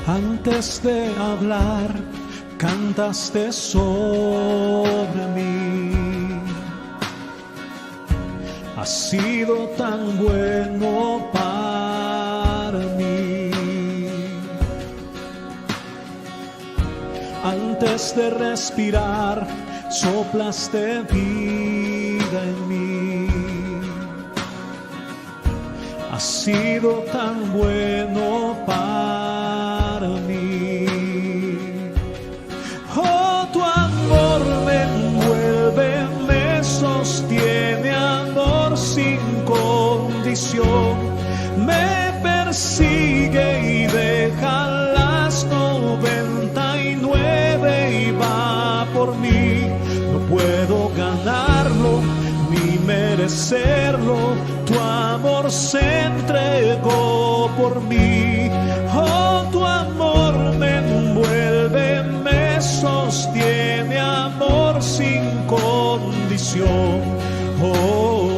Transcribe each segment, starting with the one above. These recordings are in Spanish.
Antes de hablar, cantaste sobre mí. Has sido tan bueno para mí. Antes de respirar, soplaste vida en mí. Has sido tan bueno para mí. Oh, tu amor me envuelve, me sostiene, amor sin condición. Me persigue y deja las 99 y va por mí. No puedo ganarlo ni merecerlo. Tu amor se entregó por mí. Oh, tu amor me envuelve, me sostiene, amor sin condición. Oh.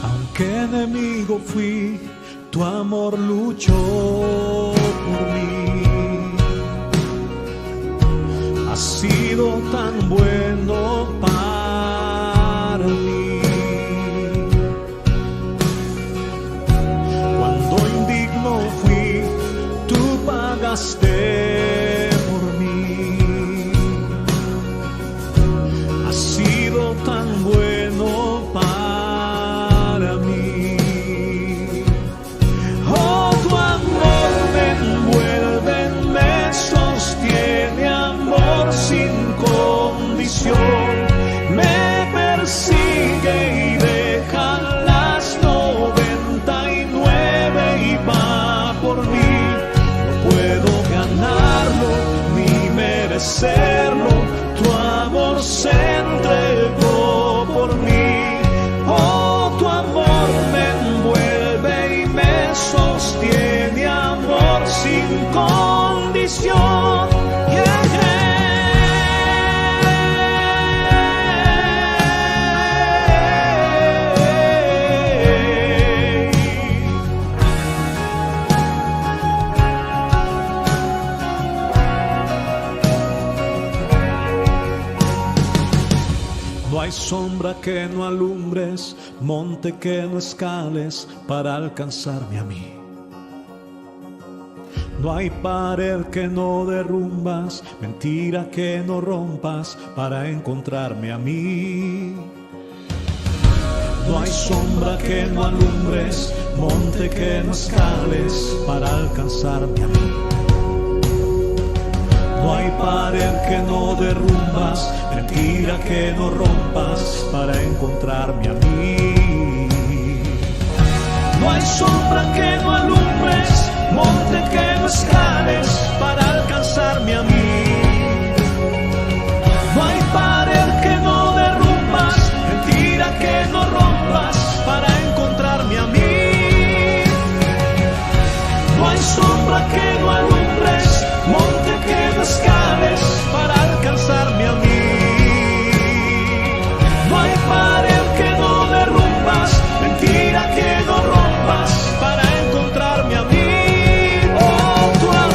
Aunque enemigo fui, tu amor luchó por mí. Has sido tan bueno para mí. Cuando indigno fui, tú pagaste por mí. Has sido tan bueno para mí. Oh, tu amor me envuelve, me sostiene, amor sin condición. Me persigue y deja las 99 y va por mí. No puedo ganarlo ni merecerlo. Tu amor se entregó por mí. Oh, tu amor me envuelve y me sostiene, amor sin condición. Yeah, yeah. No hay sombra que no alumbres, monte que no escales para alcanzarme a mí. No hay pared que no derrumbas, mentira que no rompas para encontrarme a mí. No hay sombra que no alumbres, monte que no escales para alcanzarme a mí. No hay pared que no derrumbas, mentira que no rompas para encontrarme a mí. No hay sombra que no alumbres, monte que no escales para alcanzarme a mí. No hay pared que no derrumbas, mentira que no rompas para encontrarme a mí. No hay sombra que no alumbres, monte que no escales para alcanzarme a mí. No hay pared que no derrumbas, mentira que no rompas para encontrarme a mí. Oh, tu amor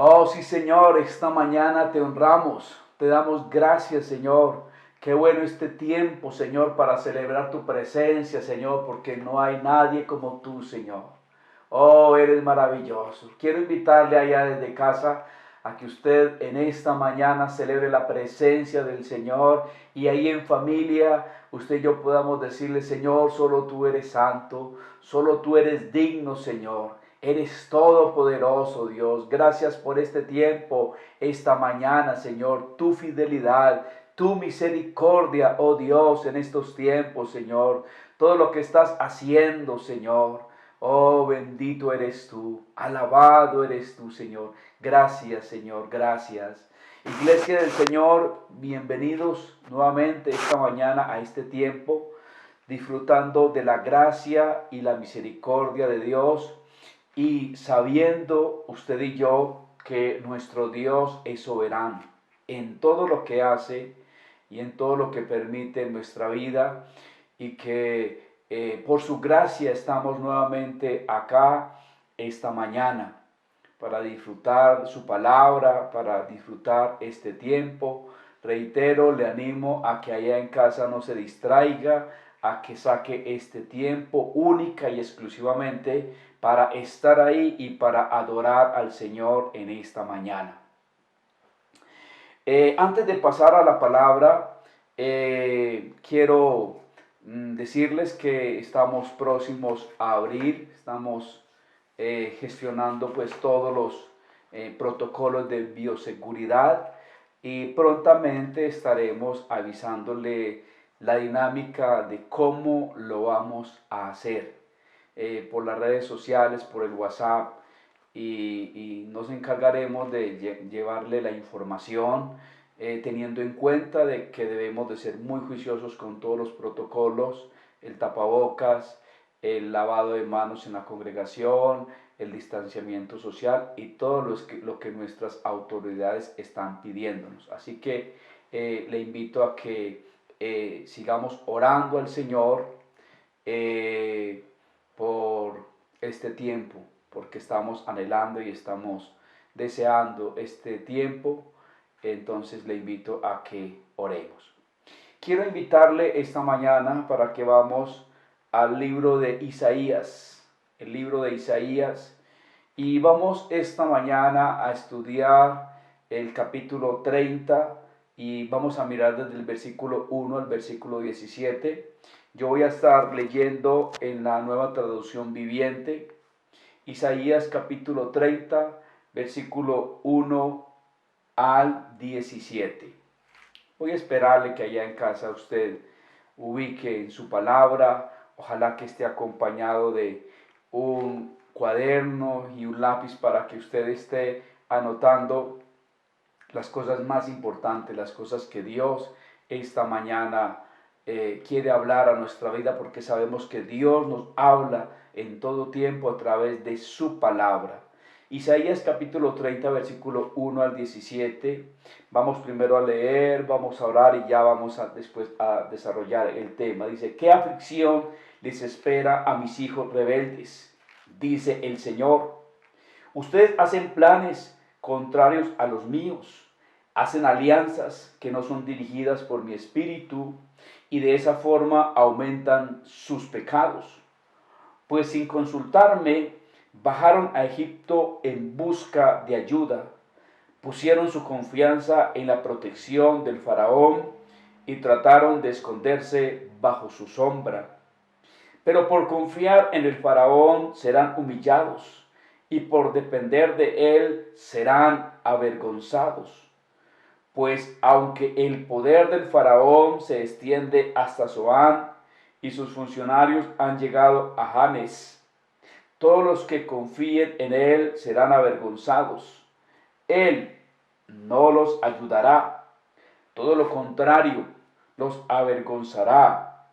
Oh, sí, Señor, esta mañana te honramos, te damos gracias, Señor. Qué bueno este tiempo, Señor, para celebrar tu presencia, Señor, porque no hay nadie como tú, Señor. Oh, eres maravilloso. Quiero invitarle allá desde casa a que usted en esta mañana celebre la presencia del Señor y ahí en familia usted y yo podamos decirle, Señor, solo tú eres santo, solo tú eres digno, Señor. Eres todopoderoso, Dios. Gracias por este tiempo, esta mañana, Señor. Tu fidelidad, tu misericordia, oh Dios, en estos tiempos, Señor. Todo lo que estás haciendo, Señor. Oh, bendito eres tú. Alabado eres tú, Señor. Gracias, Señor. Gracias. Iglesia del Señor, bienvenidos nuevamente esta mañana a este tiempo, disfrutando de la gracia y la misericordia de Dios y sabiendo usted y yo que nuestro Dios es soberano en todo lo que hace y en todo lo que permite en nuestra vida y que por su gracia estamos nuevamente acá esta mañana para disfrutar su palabra, para disfrutar este tiempo. Reitero, le animo a que allá en casa no se distraiga, a que saque este tiempo única y exclusivamente para estar ahí y para adorar al Señor en esta mañana. Antes de pasar a la palabra, quiero decirles que estamos próximos a abrir, estamos gestionando pues todos los protocolos de bioseguridad y prontamente estaremos avisándole la dinámica de cómo lo vamos a hacer por las redes sociales, por el WhatsApp y nos encargaremos de llevarle la información teniendo en cuenta de que debemos de ser muy juiciosos con todos los protocolos, el tapabocas, el lavado de manos en la congregación, el distanciamiento social y todo lo que nuestras autoridades están pidiéndonos. Así que le invito a que sigamos orando al Señor por este tiempo, porque estamos anhelando y estamos deseando este tiempo. Entonces le invito a que oremos. Quiero invitarle esta mañana para que vamos al libro de Isaías, el libro de Isaías, y vamos esta mañana a estudiar el capítulo 30 y vamos a mirar desde el versículo 1 al versículo 17. Yo voy a estar leyendo en la Nueva Traducción Viviente, Isaías capítulo 30, versículo 1 al 17. Voy a esperarle que allá en casa usted ubique en su palabra, ojalá que esté acompañado de un cuaderno y un lápiz para que usted esté anotando las cosas más importantes, las cosas que Dios esta mañana quiere hablar a nuestra vida, porque sabemos que Dios nos habla en todo tiempo a través de su palabra. Isaías capítulo 30, versículo 1 al 17. Vamos primero a leer, vamos a orar y ya vamos después a desarrollar el tema. Dice, ¿qué aflicción les espera a mis hijos rebeldes? Dice el Señor. Ustedes hacen planes contrarios a los míos, hacen alianzas que no son dirigidas por mi espíritu y de esa forma aumentan sus pecados. Pues sin consultarme, bajaron a Egipto en busca de ayuda, pusieron su confianza en la protección del faraón y trataron de esconderse bajo su sombra. Pero por confiar en el faraón serán humillados y por depender de él serán avergonzados. Pues aunque el poder del faraón se extiende hasta Zoán y sus funcionarios han llegado a Janes, todos los que confíen en él serán avergonzados. Él no los ayudará, todo lo contrario, los avergonzará.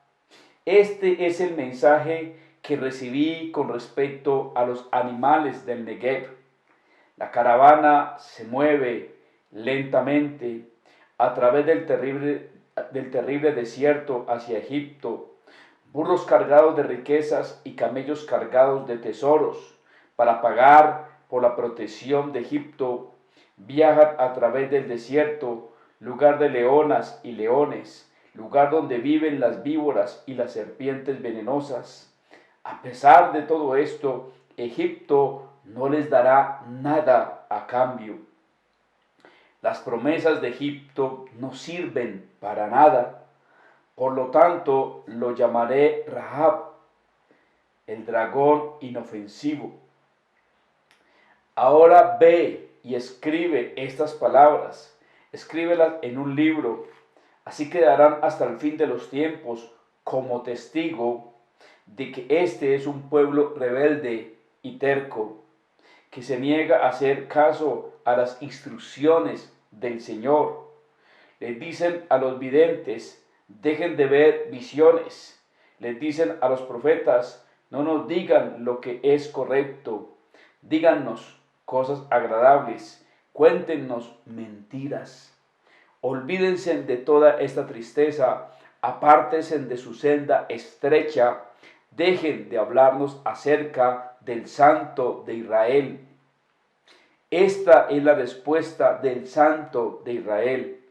Este es el mensaje que recibí con respecto a los animales del Negev. La caravana se mueve lentamente a través del terrible desierto hacia Egipto, burros cargados de riquezas y camellos cargados de tesoros para pagar por la protección de Egipto Viajan a través del desierto, lugar de leonas y leones, lugar donde viven las víboras y las serpientes venenosas. A pesar de todo esto, Egipto no les dará nada a cambio. Las promesas de Egipto no sirven para nada. Por lo tanto, lo llamaré Rahab, el dragón inofensivo. Ahora ve y escribe estas palabras, escríbelas en un libro, así quedarán hasta el fin de los tiempos como testigo de que este es un pueblo rebelde y terco, que se niega a hacer caso a las instrucciones del Señor. Les dicen a los videntes, dejen de ver visiones. Les dicen a los profetas, no nos digan lo que es correcto, díganos cosas agradables, cuéntenos mentiras. Olvídense de toda esta tristeza, apártense de su senda estrecha, dejen de hablarnos acerca del Santo de Israel. Esta es la respuesta del Santo de Israel.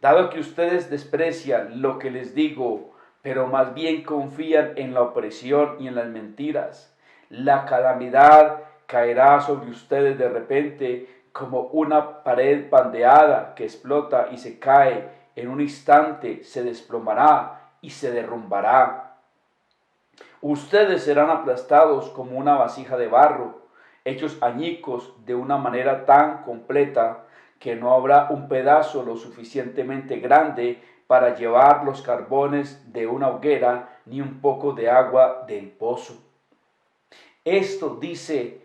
Dado que ustedes desprecian lo que les digo, pero más bien confían en la opresión y en las mentiras, la calamidad caerá sobre ustedes de repente como una pared pandeada que explota y se cae en un instante, se desplomará y se derrumbará. Ustedes serán aplastados como una vasija de barro, hechos añicos de una manera tan completa que no habrá un pedazo lo suficientemente grande para llevar los carbones de una hoguera ni un poco de agua del pozo. Esto dice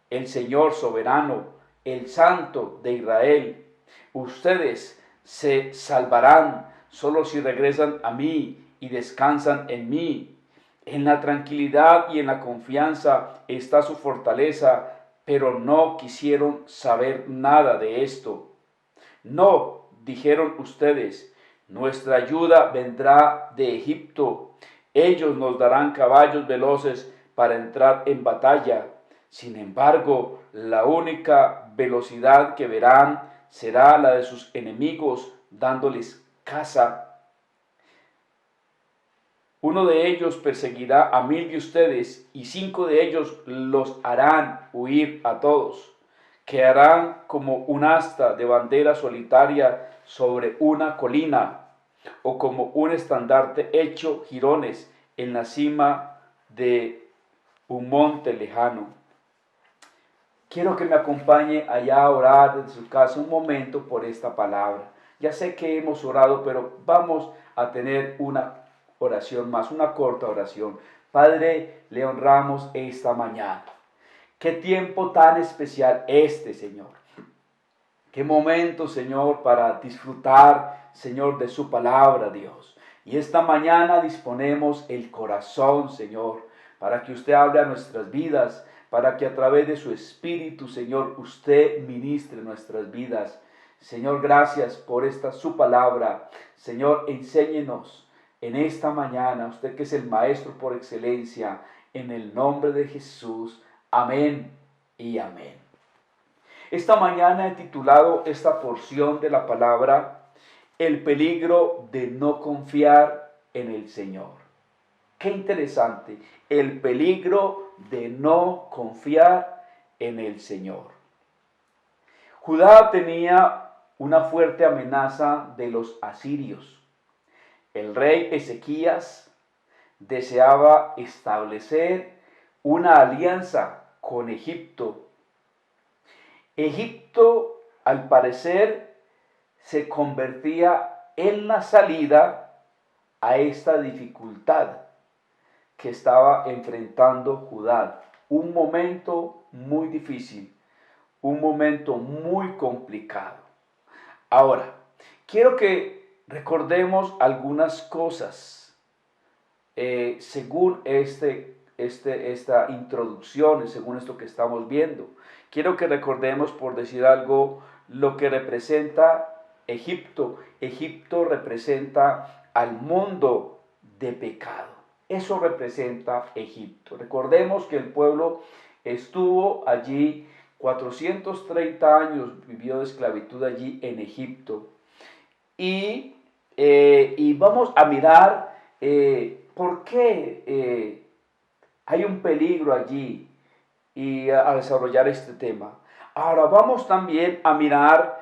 el Señor soberano, el Santo de Israel. Ustedes se salvarán solo si regresan a mí y descansan en mí. En la tranquilidad y en la confianza está su fortaleza, pero no quisieron saber nada de esto. No, dijeron ustedes, nuestra ayuda vendrá de Egipto. Ellos nos darán caballos veloces para entrar en batalla. Sin embargo, la única velocidad que verán será la de sus enemigos, dándoles caza. Uno de ellos perseguirá a 1000 de ustedes, y 5 de ellos los harán huir a todos. Quedarán como un asta de bandera solitaria sobre una colina, o como un estandarte hecho jirones en la cima de un monte lejano. Quiero que me acompañe allá a orar desde su casa un momento por esta palabra. Ya sé que hemos orado, pero vamos a tener una oración más, una corta oración. Padre, le honramos esta mañana. Qué tiempo tan especial este, Señor. Qué momento, Señor, para disfrutar, Señor, de su palabra, Dios. Y esta mañana disponemos el corazón, Señor, para que usted hable a nuestras vidas, para que a través de su Espíritu, Señor, usted ministre nuestras vidas. Señor, gracias por esta su palabra. Señor, enséñenos en esta mañana, usted que es el Maestro por excelencia, en el nombre de Jesús. Amén y amén. Esta mañana he titulado esta porción de la palabra, el peligro de no confiar en el Señor. Qué interesante, el peligro de no confiar en el Señor. Judá tenía una fuerte amenaza de los asirios. El rey Ezequías deseaba establecer una alianza con Egipto. Egipto, al parecer, se convertía en la salida a esta dificultad que estaba enfrentando Judá. Un momento muy difícil, un momento muy complicado. Ahora, quiero que recordemos algunas cosas según esta introducción, según esto que estamos viendo. Quiero que recordemos, por decir algo, lo que representa Egipto. Egipto representa al mundo de pecado. Eso representa Egipto. Recordemos que el pueblo estuvo allí 430 años vivió de esclavitud allí en Egipto. Y vamos a mirar por qué hay un peligro allí y a desarrollar este tema. Ahora vamos también a mirar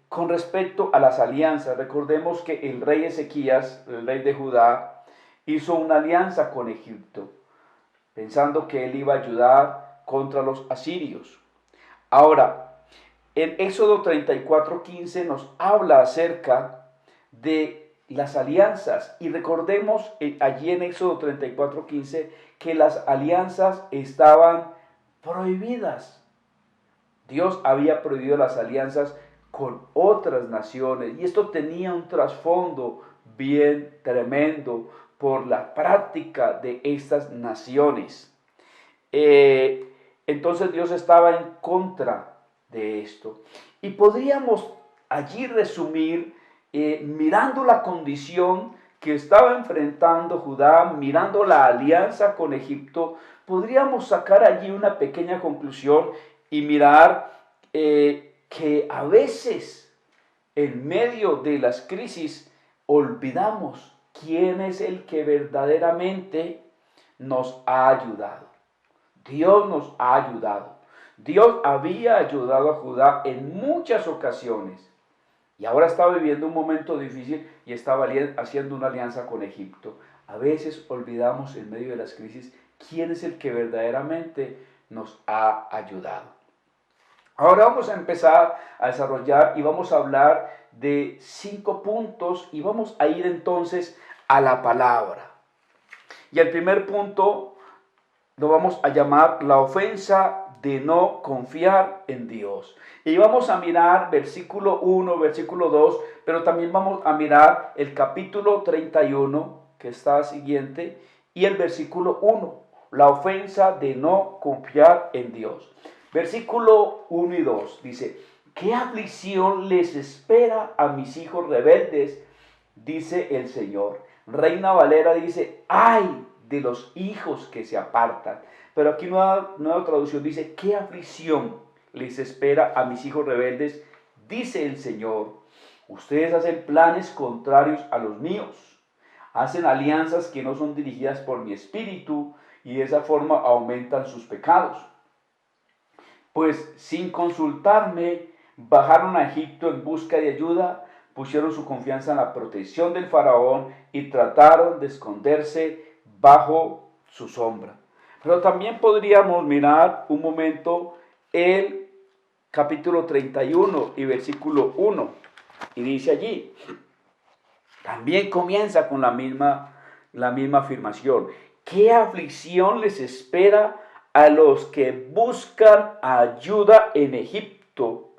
con respecto a las alianzas. Recordemos que el rey Ezequías, el rey de Judá, hizo una alianza con Egipto, pensando que él iba a ayudar contra los asirios. Ahora, en Éxodo 34:15 nos habla acerca de las alianzas. Y recordemos allí en Éxodo 34:15 que las alianzas estaban prohibidas. Dios había prohibido las alianzas con otras naciones. Y esto tenía un trasfondo bien tremendo por la práctica de estas naciones. Entonces Dios estaba en contra de esto. Y podríamos allí resumir mirando la condición que estaba enfrentando Judá, mirando la alianza con Egipto, podríamos sacar allí una pequeña conclusión y mirar que a veces en medio de las crisis olvidamos quién es el que verdaderamente nos ha ayudado. Dios nos ha ayudado. Dios había ayudado a Judá en muchas ocasiones. Y ahora estaba viviendo un momento difícil y estaba haciendo una alianza con Egipto. A veces olvidamos en medio de las crisis quién es el que verdaderamente nos ha ayudado. Ahora vamos a empezar a desarrollar y vamos a hablar de 5 puntos y vamos a ir entonces a la palabra. Y el primer punto lo vamos a llamar la ofensa de no confiar en Dios. Y vamos a mirar versículo 1, versículo 2, pero también vamos a mirar el capítulo 31, que está siguiente, y el versículo 1, la ofensa de no confiar en Dios. Versículo 1 y 2 dice: ¿qué aflicción les espera a mis hijos rebeldes? Dice el Señor. Reina Valera dice: ¡ay de los hijos que se apartan! Pero aquí nueva traducción dice: ¿qué aflicción les espera a mis hijos rebeldes? Dice el Señor. Ustedes hacen planes contrarios a los míos. Hacen alianzas que no son dirigidas por mi espíritu y de esa forma aumentan sus pecados. Pues sin consultarme bajaron a Egipto en busca de ayuda, pusieron su confianza en la protección del faraón y trataron de esconderse bajo su sombra. Pero también podríamos mirar un momento el capítulo 31 y versículo 1. Y dice allí, también comienza con la misma afirmación. ¿Qué aflicción les espera a los que buscan ayuda en Egipto,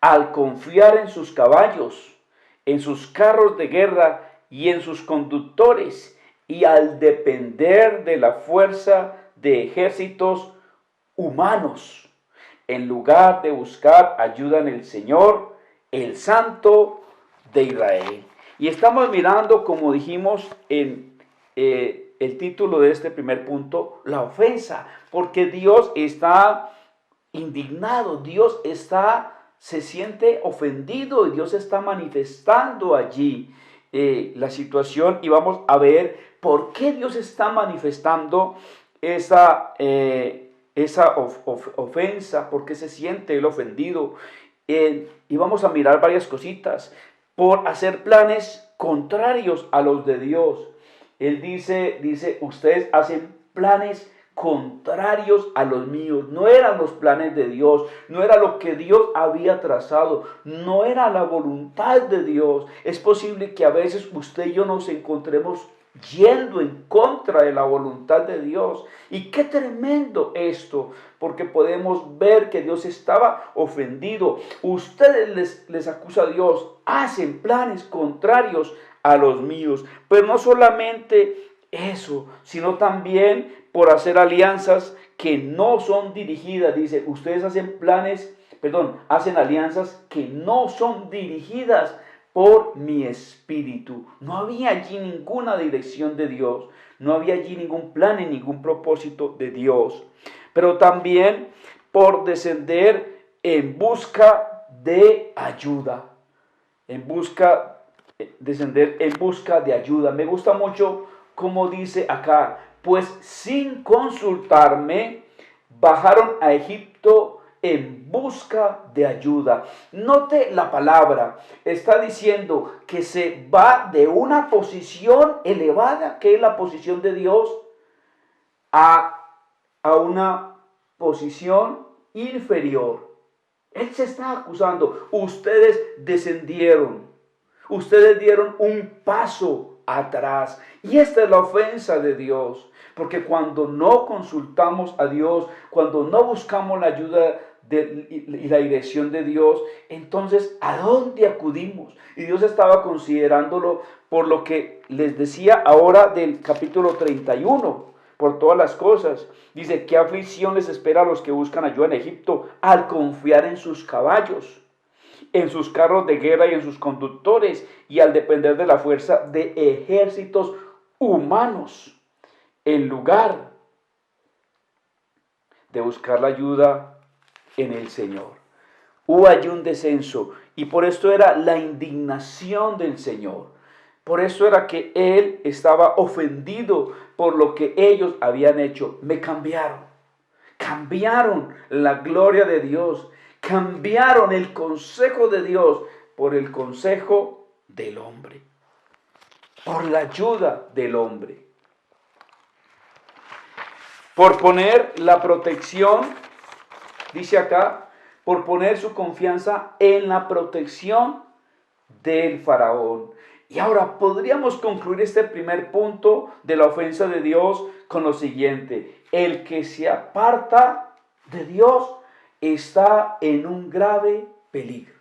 al confiar en sus caballos, en sus carros de guerra y en sus conductores, y al depender de la fuerza de ejércitos humanos, en lugar de buscar ayuda en el Señor, el Santo de Israel? Y estamos mirando, como dijimos en el título de este primer punto, la ofensa, porque Dios está indignado, Dios se siente ofendido y Dios está manifestando allí la situación, y vamos a ver por qué Dios está manifestando esa ofensa, por qué se siente el ofendido, y vamos a mirar varias cositas. Por hacer planes contrarios a los de Dios. Él dice, ustedes hacen planes contrarios a los míos. No eran los planes de Dios, no era lo que Dios había trazado, no era la voluntad de Dios. Es posible que a veces usted y yo nos encontremos yendo en contra de la voluntad de Dios. Y qué tremendo esto, porque podemos ver que Dios estaba ofendido. Ustedes les acusa a Dios, hacen planes contrarios a los míos. Pero no solamente eso, sino también por hacer alianzas que no son dirigidas. Dice, ustedes hacen alianzas que no son dirigidas por mi espíritu. No había allí ninguna dirección de Dios, no había allí ningún plan y ningún propósito de Dios. Pero también por descender en busca de ayuda. Descender en busca de ayuda. Me gusta mucho como dice acá, pues sin consultarme bajaron a Egipto en busca de ayuda. Note la palabra, está diciendo que se va de una posición elevada, que es la posición de Dios, a una posición inferior. Él se está acusando, ustedes descendieron, ustedes dieron un paso atrás. Y esta es la ofensa de Dios, porque cuando no consultamos a Dios, cuando no buscamos la ayuda y la dirección de Dios, entonces ¿a dónde acudimos? Y Dios estaba considerándolo por lo que les decía ahora del capítulo 31, por todas las cosas. Dice, ¿qué aflicción les espera a los que buscan ayuda en Egipto al confiar en sus caballos, en sus carros de guerra y en sus conductores, y al depender de la fuerza de ejércitos humanos, en lugar de buscar la ayuda en el Señor? Hubo allí un descenso, y por esto era la indignación del Señor. Por eso era que Él estaba ofendido por lo que ellos habían hecho. Me cambiaron la gloria de Dios, cambiaron el consejo de Dios por el consejo del hombre, por la ayuda del hombre. Por poner la protección, dice acá, por poner su confianza en la protección del faraón. Y ahora podríamos concluir este primer punto de la ofensa de Dios con lo siguiente: el que se aparta de Dios está en un grave peligro.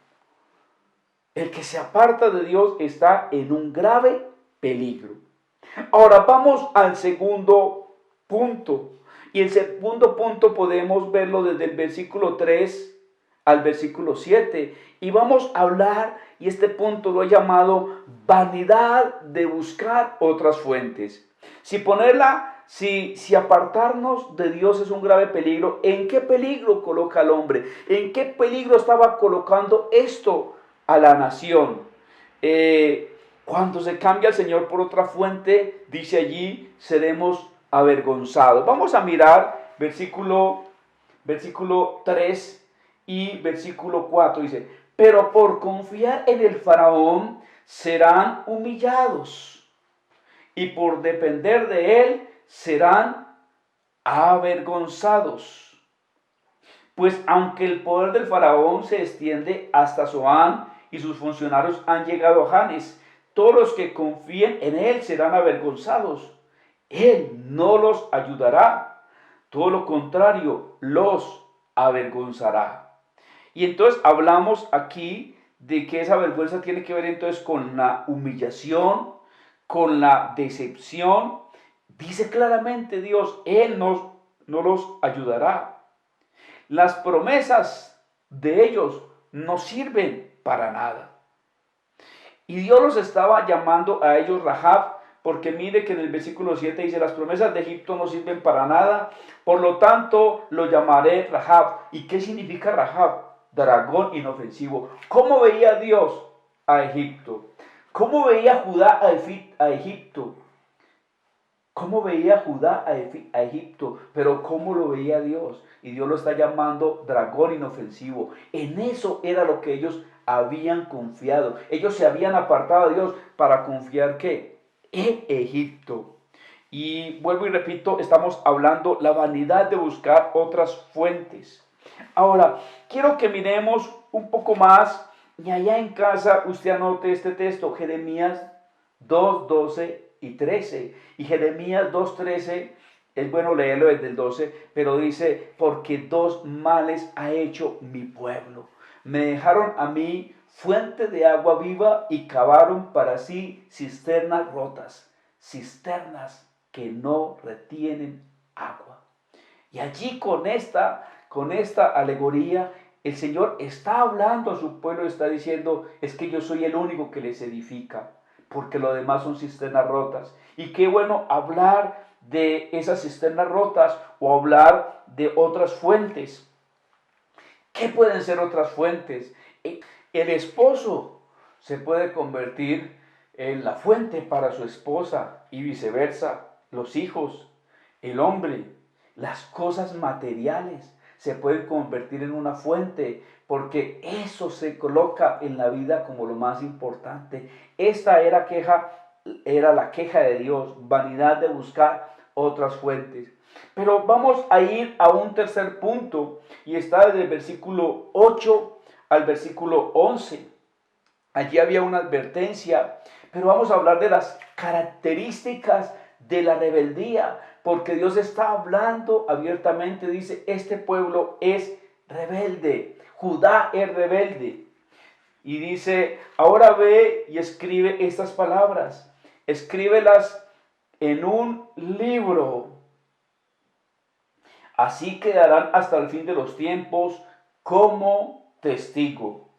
El que se aparta de Dios está en un grave peligro. Ahora vamos al segundo punto. Y el segundo punto podemos verlo desde el versículo 3 al versículo 7. Y vamos a hablar, y este punto lo he llamado vanidad de buscar otras fuentes. Si apartarnos de Dios es un grave peligro, ¿en qué peligro coloca al hombre? ¿En qué peligro estaba colocando esto a la nación? Cuando se cambia el Señor por otra fuente, dice allí, seremos avergonzados. Vamos a mirar versículo 3 y versículo 4. Dice, pero por confiar en el faraón serán humillados, y por depender de él serán avergonzados. Pues aunque el poder del faraón se extiende hasta Zoán y sus funcionarios han llegado a Janes, todos los que confíen en él serán avergonzados. Él no los ayudará, todo lo contrario, los avergonzará. Y entonces hablamos aquí de que esa vergüenza tiene que ver entonces con la humillación, con la decepción. Dice claramente Dios, Él no los ayudará. Las promesas de ellos no sirven para nada. Y Dios los estaba llamando a ellos Rahab, porque mire que en el versículo 7 dice, las promesas de Egipto no sirven para nada, por lo tanto lo llamaré Rahab. ¿Y qué significa Rahab? Dragón inofensivo. ¿Cómo veía Dios a Egipto? ¿Cómo veía Judá a Egipto? ¿Cómo veía Judá a Egipto? Pero ¿cómo lo veía Dios? Y Dios lo está llamando dragón inofensivo. En eso era lo que ellos habían confiado. Ellos se habían apartado de Dios para confiar ¿qué? En Egipto. Y vuelvo y repito, estamos hablando la vanidad de buscar otras fuentes. Ahora, quiero que miremos un poco más, y allá en casa usted anote este texto, Jeremías 2, 12 y 13. Y Jeremías 2, 13, es bueno leerlo desde el 12, pero dice, porque dos males ha hecho mi pueblo. Me dejaron a mí fuente de agua viva y cavaron para sí cisternas rotas, cisternas que no retienen agua. Y allí con esta alegoría, el Señor está hablando a su pueblo y está diciendo, es que yo soy el único que les edifica, porque lo demás son cisternas rotas. Y qué bueno hablar de esas cisternas rotas o hablar de otras fuentes. ¿Qué pueden ser otras fuentes? El esposo se puede convertir en la fuente para su esposa y viceversa. Los hijos, el hombre, las cosas materiales se pueden convertir en una fuente porque eso se coloca en la vida como lo más importante. Esta era la queja de Dios, vanidad de buscar otras fuentes. Pero vamos a ir a un tercer punto y está desde el versículo 8 al versículo 11. Allí había una advertencia, pero vamos a hablar de las características de la rebeldía, porque Dios está hablando abiertamente, dice, este pueblo es rebelde, Judá es rebelde. Y dice, ahora ve y escribe estas palabras, escríbelas en un libro. Así quedarán hasta el fin de los tiempos como testigo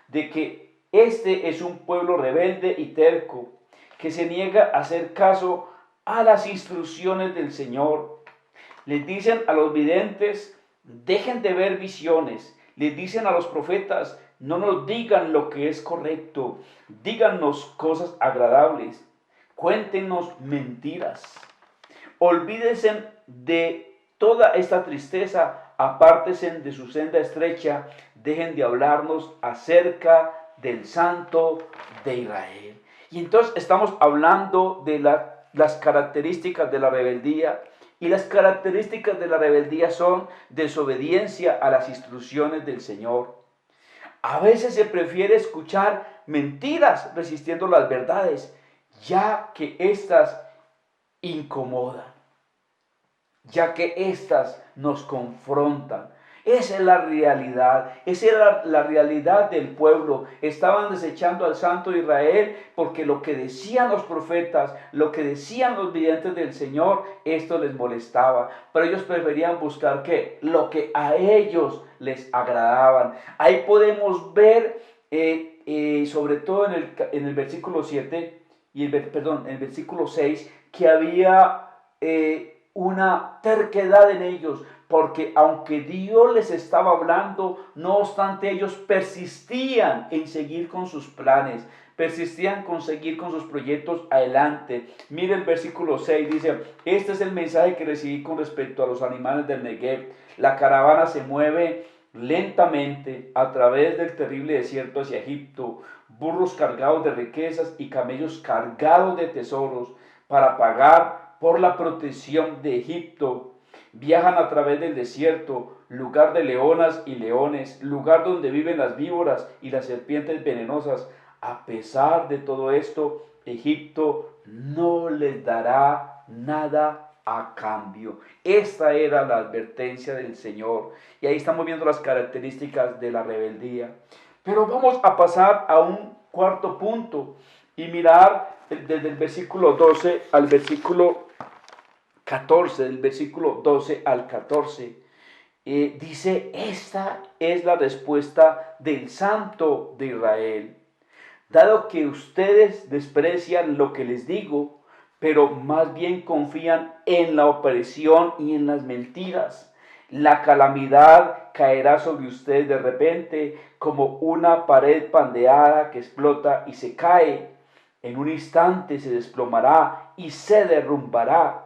de que este es un pueblo rebelde y terco, que se niega a hacer caso a las instrucciones del Señor. Les dicen a los videntes, dejen de ver visiones. Les dicen a los profetas, no nos digan lo que es correcto, díganos cosas agradables, cuéntenos mentiras. Olvídense de toda esta tristeza, apártense de su senda estrecha, dejen de hablarnos acerca del Santo de Israel. Y entonces estamos hablando de las características de la rebeldía, y las características de la rebeldía son desobediencia a las instrucciones del Señor. A veces se prefiere escuchar mentiras resistiendo las verdades, ya que éstas incomodan, ya que éstas nos confrontan. Esa es la realidad, esa era la realidad del pueblo. Estaban desechando al Santo de Israel porque lo que decían los profetas, lo que decían los videntes del Señor, esto les molestaba. Pero ellos preferían buscar ¿qué? Lo que a ellos les agradaban. Ahí podemos ver, sobre todo en el versículo 7, en el versículo 6, que había una terquedad en ellos, porque aunque Dios les estaba hablando, no obstante ellos persistían en seguir con sus planes, persistían con seguir con sus proyectos adelante. Mire el versículo 6, dice, este es el mensaje que recibí con respecto a los animales del Negev. La caravana se mueve lentamente a través del terrible desierto hacia Egipto, burros cargados de riquezas y camellos cargados de tesoros para pagar por la protección de Egipto. Viajan a través del desierto, lugar de leonas y leones, lugar donde viven las víboras y las serpientes venenosas. A pesar de todo esto, Egipto no les dará nada a cambio. Esta era la advertencia del Señor. Y ahí estamos viendo las características de la rebeldía. Pero vamos a pasar a un cuarto punto y mirar desde el versículo 12 al versículo 14, del versículo 12 al 14, dice, esta es la respuesta del Santo de Israel. Dado que ustedes desprecian lo que les digo, pero más bien confían en la opresión y en las mentiras, la calamidad caerá sobre ustedes de repente como una pared pandeada que explota y se cae. En un instante se desplomará y se derrumbará.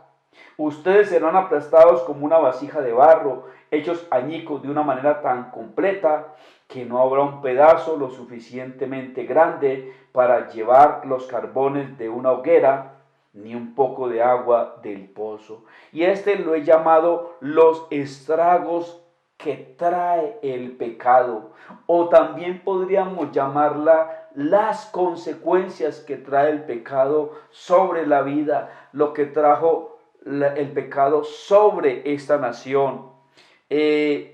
Ustedes serán aplastados como una vasija de barro, hechos añicos de una manera tan completa que no habrá un pedazo lo suficientemente grande para llevar los carbones de una hoguera, ni un poco de agua del pozo. Y lo he llamado los estragos que trae el pecado, o también podríamos llamarla las consecuencias que trae el pecado sobre la vida, lo que trajo el pecado sobre esta nación.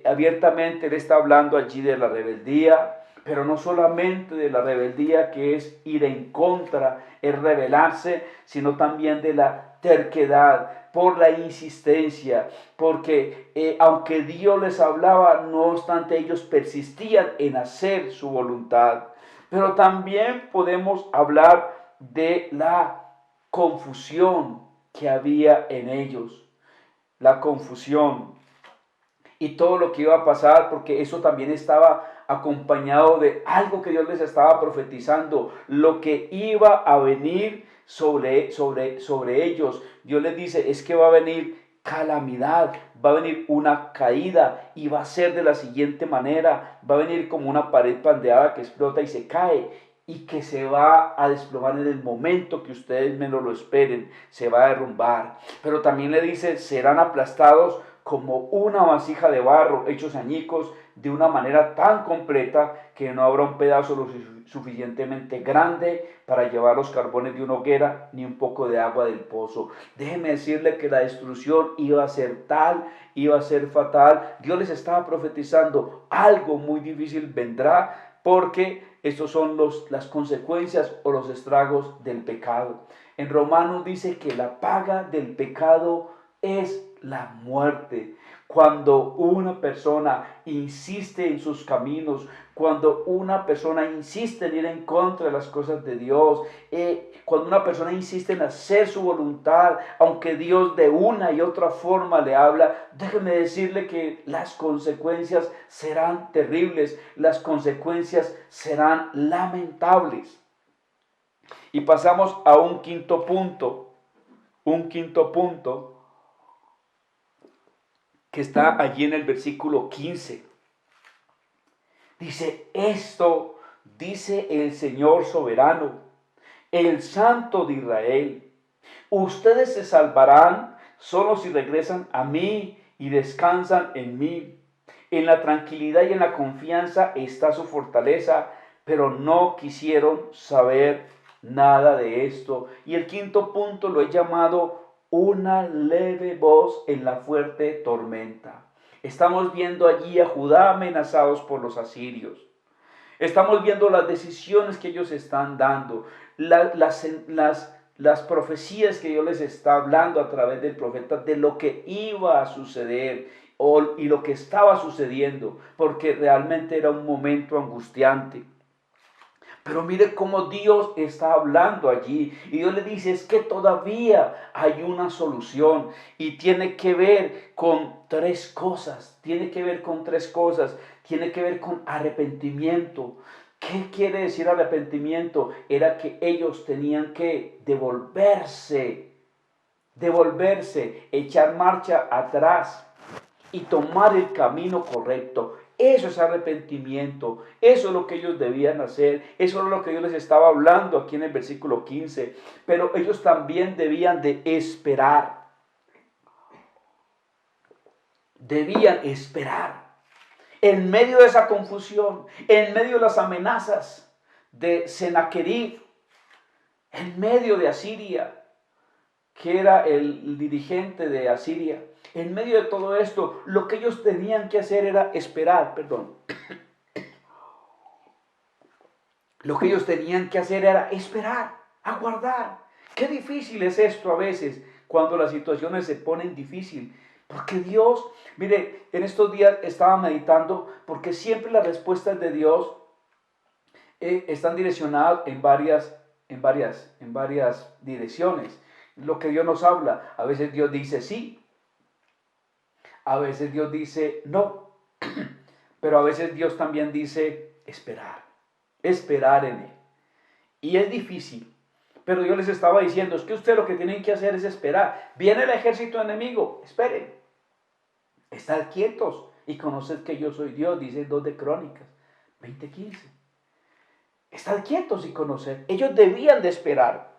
Abiertamente él está hablando allí de la rebeldía, pero no solamente de la rebeldía que es ir en contra, es rebelarse, sino también de la terquedad, por la insistencia, porque aunque Dios les hablaba, no obstante ellos persistían en hacer su voluntad. Pero también podemos hablar de la confusión que había en ellos, la confusión. y todo lo que iba a pasar, porque eso también estaba acompañado de algo que Dios les estaba profetizando, lo que iba a venir sobre ellos. Dios les dice, es que va a venir calamidad, va a venir una caída y va a ser de la siguiente manera, va a venir como una pared pandeada que explota y se cae y que se va a desplomar en el momento que ustedes menos lo esperen, se va a derrumbar. Pero también le dice, serán aplastados como una vasija de barro, hechos añicos, de una manera tan completa que no habrá un pedazo lo suficientemente grande para llevar los carbones de una hoguera, ni un poco de agua del pozo. Déjeme decirle que la destrucción iba a ser tal, iba a ser fatal. Dios les estaba profetizando, algo muy difícil vendrá, porque estos son las consecuencias o los estragos del pecado. En Romanos dice que la paga del pecado es la muerte. Cuando una persona insiste en sus caminos, cuando una persona insiste en ir en contra de las cosas de Dios, cuando una persona insiste en hacer su voluntad, aunque Dios de una y otra forma le habla, déjeme decirle que las consecuencias serán terribles, las consecuencias serán lamentables. Y pasamos a un quinto punto que está allí en el versículo 15. Dice, esto dice el Señor soberano, el Santo de Israel. Ustedes se salvarán solo si regresan a mí y descansan en mí. En la tranquilidad y en la confianza está su fortaleza, pero no quisieron saber nada de esto. Y el quinto punto lo he llamado una leve voz en la fuerte tormenta. Estamos viendo allí a Judá amenazados por los asirios. Estamos viendo las decisiones que ellos están dando, las profecías que Dios les está hablando a través del profeta de lo que iba a suceder y lo que estaba sucediendo, porque realmente era un momento angustiante. Pero mire cómo Dios está hablando allí. Y Dios le dice, es que todavía hay una solución. Y tiene que ver con tres cosas. Tiene que ver con arrepentimiento. ¿Qué quiere decir arrepentimiento? Era que ellos tenían que devolverse, echar marcha atrás y tomar el camino correcto. Eso es arrepentimiento, eso es lo que ellos debían hacer, eso es lo que Dios les estaba hablando aquí en el versículo 15, pero ellos también debían de esperar, en medio de esa confusión, en medio de las amenazas de Sennacherib, en medio de Asiria, que era el dirigente de Asiria. En medio de todo esto, lo que ellos tenían que hacer era esperar, Lo que ellos tenían que hacer era esperar, aguardar. Qué difícil es esto a veces, cuando las situaciones se ponen difíciles. Porque Dios, mire, en estos días estaba meditando, porque siempre las respuestas de Dios están direccionadas en varias direcciones. Lo que Dios nos habla, a veces Dios dice sí, a veces Dios dice no, pero a veces Dios también dice esperar en Él. Y es difícil, pero Dios les estaba diciendo, es que ustedes lo que tienen que hacer es esperar. Viene el ejército enemigo, esperen, estad quietos y conoced que yo soy Dios, dice el 2 de Crónicas 20:15. Estad quietos y conoced. Ellos debían de esperar.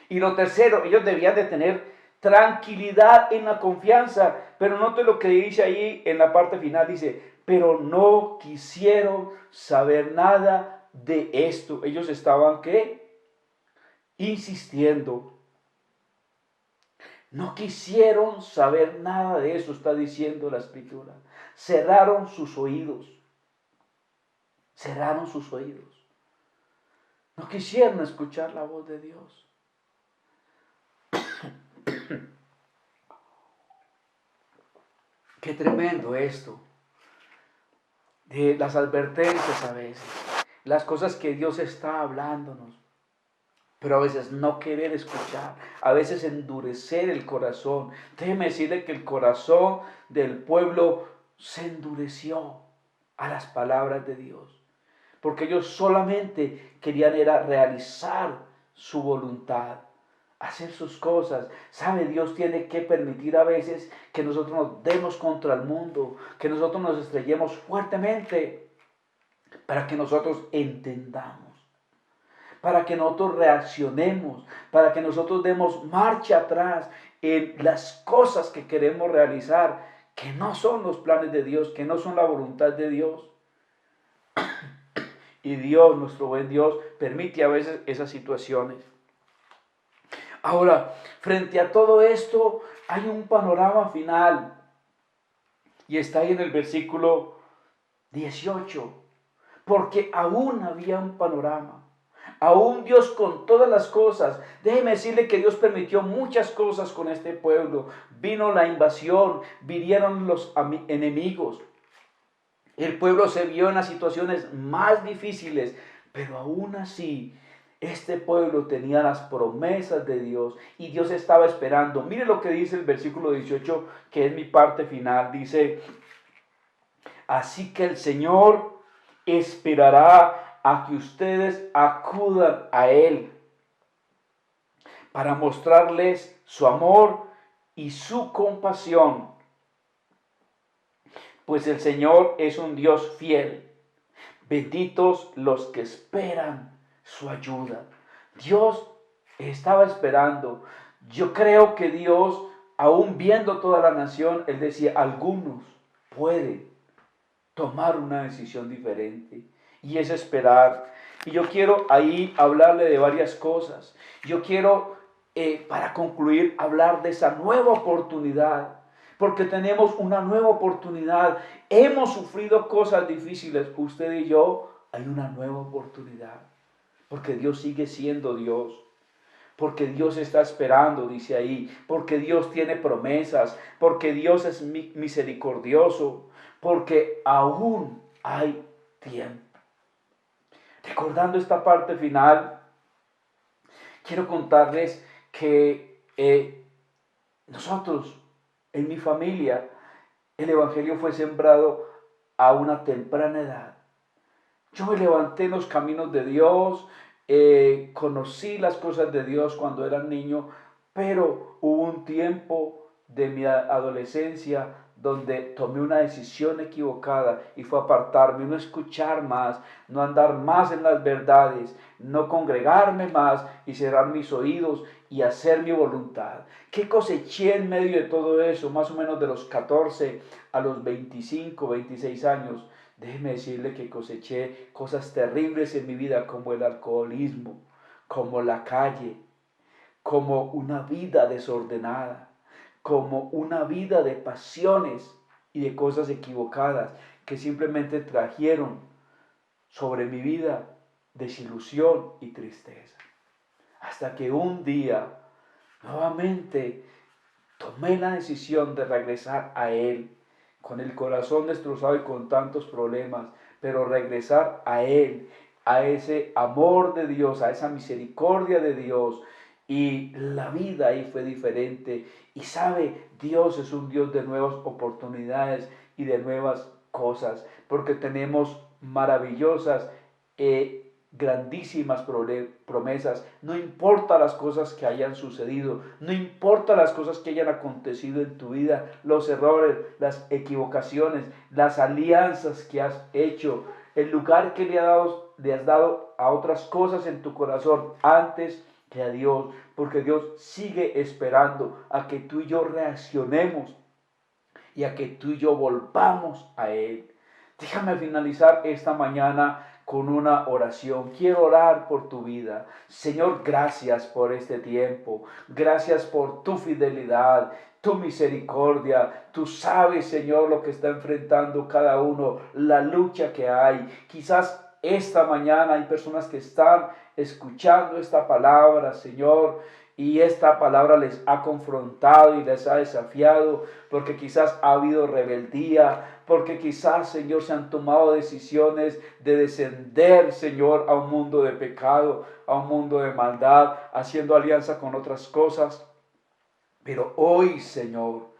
Y lo tercero, ellos debían de tener tranquilidad en la confianza. Pero note lo que dice ahí en la parte final, dice, pero no quisieron saber nada de esto. Ellos estaban, ¿qué? Insistiendo. No quisieron saber nada de eso, está diciendo la Escritura. Cerraron sus oídos. No quisieron escuchar la voz de Dios. Qué tremendo esto, de las advertencias a veces, las cosas que Dios está hablándonos. pero a veces no querer escuchar, a veces endurecer el corazón. Déjeme decirle que el corazón del pueblo se endureció a las palabras de Dios, porque ellos solamente querían era realizar su voluntad, hacer sus cosas. ¿Sabe? Dios tiene que permitir a veces que nosotros nos demos contra el mundo, que nosotros nos estrellemos fuertemente, para que nosotros entendamos, para que nosotros reaccionemos, para que nosotros demos marcha atrás en las cosas que queremos realizar, que no son los planes de Dios, que no son la voluntad de Dios. Y Dios, nuestro buen Dios, permite a veces esas situaciones. Ahora, frente a todo esto, hay un panorama final. Y está ahí en el versículo 18. Porque aún había un panorama. Aún Dios con todas las cosas. Déjeme decirle que Dios permitió muchas cosas con este pueblo. Vino la invasión, vinieron los enemigos. El pueblo se vio en las situaciones más difíciles, pero aún así este pueblo tenía las promesas de Dios y Dios estaba esperando. Mire lo que dice el versículo 18, que es mi parte final. Dice: así que el Señor esperará a que ustedes acudan a Él para mostrarles su amor y su compasión. Pues el Señor es un Dios fiel. Benditos los que esperan su ayuda. Dios estaba esperando. Yo creo que Dios, aún viendo toda la nación, Él decía: algunos pueden tomar una decisión diferente, y es esperar. Y yo quiero ahí hablarle de varias cosas. Yo quiero, para concluir, hablar de esa nueva oportunidad, porque tenemos una nueva oportunidad. Hemos sufrido cosas difíciles, usted y yo. Hay una nueva oportunidad, porque Dios sigue siendo Dios, porque Dios está esperando, dice ahí, porque Dios tiene promesas, porque Dios es misericordioso, porque aún hay tiempo. Recordando esta parte final, quiero contarles que nosotros, en mi familia, el Evangelio fue sembrado a una temprana edad. Yo me levanté en los caminos de Dios, conocí las cosas de Dios cuando era niño, pero hubo un tiempo de mi adolescencia donde tomé una decisión equivocada, y fue apartarme, no escuchar más, no andar más en las verdades, no congregarme más y cerrar mis oídos y hacer mi voluntad. ¿Qué coseché en medio de todo eso? Más o menos de los 14 a los 25, 26 años. Déjeme decirle que coseché cosas terribles en mi vida, como el alcoholismo, como la calle, como una vida desordenada, como una vida de pasiones y de cosas equivocadas que simplemente trajeron sobre mi vida desilusión y tristeza. Hasta que un día nuevamente tomé la decisión de regresar a Él, con el corazón destrozado y con tantos problemas, pero regresar a Él, a ese amor de Dios, a esa misericordia de Dios. Y la vida ahí fue diferente. Y sabe, Dios es un Dios de nuevas oportunidades y de nuevas cosas, porque tenemos maravillosas, grandísimas promesas. No importa las cosas que hayan sucedido, no importa las cosas que hayan acontecido en tu vida, los errores, las equivocaciones, las alianzas que has hecho, el lugar que le has dado a otras cosas en tu corazón antes que a Dios, porque Dios sigue esperando a que tú y yo reaccionemos y a que tú y yo volvamos a Él. Déjame finalizar esta mañana con una oración. Quiero orar por tu vida. Señor, gracias por este tiempo. Gracias por tu fidelidad, tu misericordia. Tú sabes, Señor, lo que está enfrentando cada uno, la lucha que hay. Quizás esta mañana hay personas que están escuchando esta palabra, Señor, y esta palabra les ha confrontado y les ha desafiado, porque quizás ha habido rebeldía, porque quizás, Señor, se han tomado decisiones de descender, Señor, a un mundo de pecado, a un mundo de maldad, haciendo alianza con otras cosas. Pero hoy, Señor,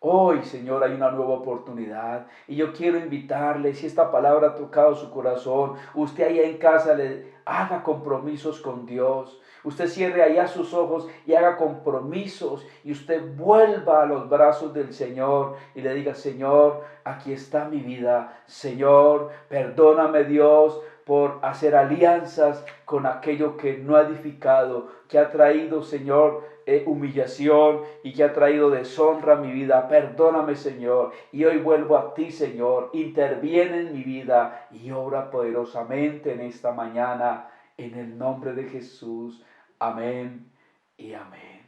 hay una nueva oportunidad y yo quiero invitarle, si esta palabra ha tocado su corazón, usted allá en casa le haga compromisos con Dios. Usted cierre allá sus ojos y haga compromisos y usted vuelva a los brazos del Señor y le diga: Señor, aquí está mi vida. Señor, perdóname, Dios, por hacer alianzas con aquello que no ha edificado, que ha traído, Señor, humillación y que ha traído deshonra a mi vida. Perdóname, Señor, y hoy vuelvo a ti, Señor. Interviene en mi vida y obra poderosamente en esta mañana, en el nombre de Jesús. Amén y amén.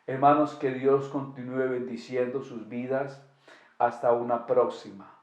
Hermanos, que Dios continúe bendiciendo sus vidas. Hasta una próxima.